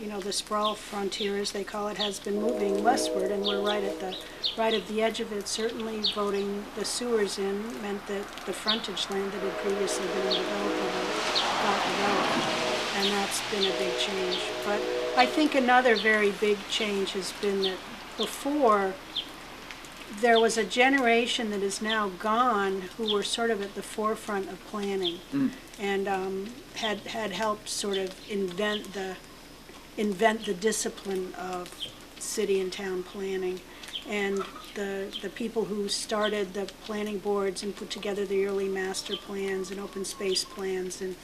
You know, the sprawl frontier, as they call it, has been moving westward, and we're right at the edge of it. Certainly, voting the sewers in meant that the frontage land that had previously been undevelopable got developed, and that's been a big change. But I think another very big change has been that before there was a generation that is now gone who were sort of at the forefront of planning and had helped sort of invent the discipline of city and town planning. And the people who started the planning boards and put together the early master plans and open space plans, and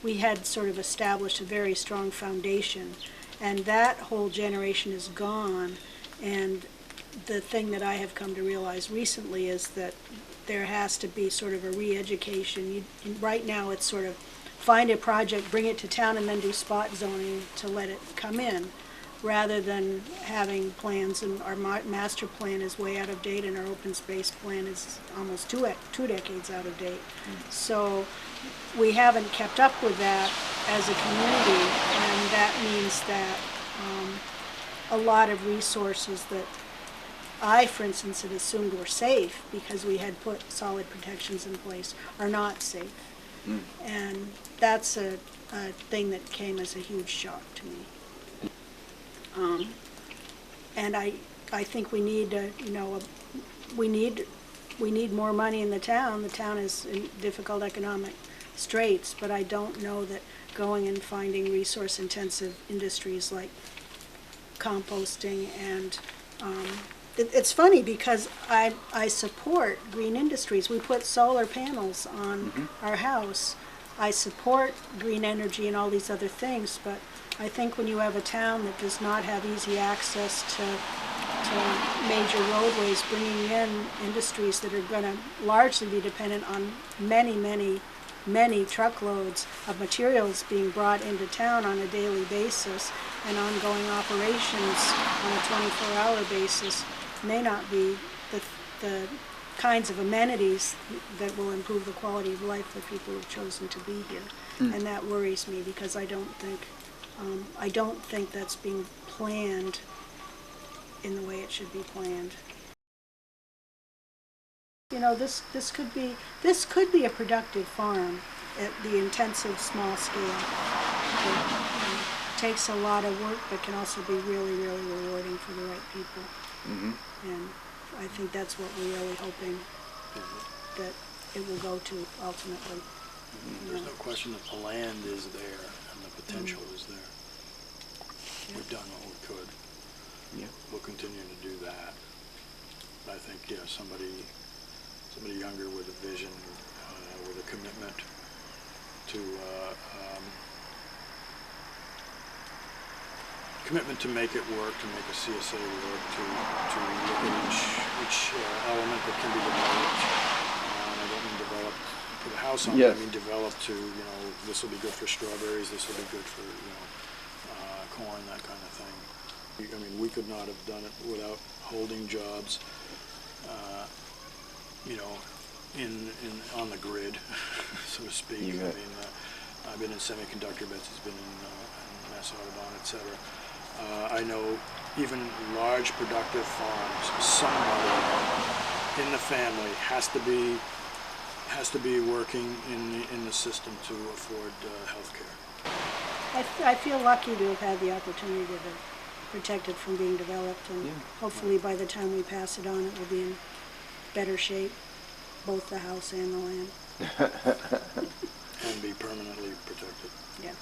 we had sort of established a very strong foundation. And that whole generation is gone, and the thing that I have come to realize recently is that there has to be sort of a re-education. Right now it's sort of find a project, bring it to town, and then do spot zoning to let it come in, rather than having plans. And our master plan is way out of date, and our open space plan is almost two decades out of date. So we haven't kept up with that as a community, and that means that a lot of resources that I, for instance, had assumed were safe because we had put solid protections in place are not safe. And that's a thing that came as a huge shock to me. And I think we need we need more money in the town. The town is in difficult economic straits, but I don't know that going and finding resource-intensive industries like composting and it's funny because I support green industries. We put solar panels on our house. I support green energy and all these other things, but I think when you have a town that does not have easy access to major roadways, bringing in industries that are going to largely be dependent on many truckloads of materials being brought into town on a daily basis and ongoing operations on a 24-hour basis, may not be the kinds of amenities that will improve the quality of life for people who have chosen to be here. And that worries me because I don't think that's being planned in the way it should be planned. You know, this could be a productive farm at the intensive small scale. It takes a lot of work, but can also be really, really rewarding for the right people. And I think that's what we're really hoping that it will go to ultimately. There's no question that the land is there and the potential is there. We've done what we could. We'll continue to do that. I think, somebody younger with a vision, with a commitment to make it work, to make a CSA work, to look at each element that can be developed. And I don't mean develop for the house on it, I mean develop to, this will be good for strawberries, this will be good for, corn, that kind of thing. I mean, we could not have done it without holding jobs, on the grid, so to speak. I mean, I've been in semiconductor, Betsy's been in Mass Audubon, etc. I know even large productive farms, somebody in the family has to be working in the system to afford health care. I feel lucky to have had the opportunity to protect it from being developed, and hopefully by the time we pass it on, it will be in better shape, both the house and the land. And be permanently protected. Yeah.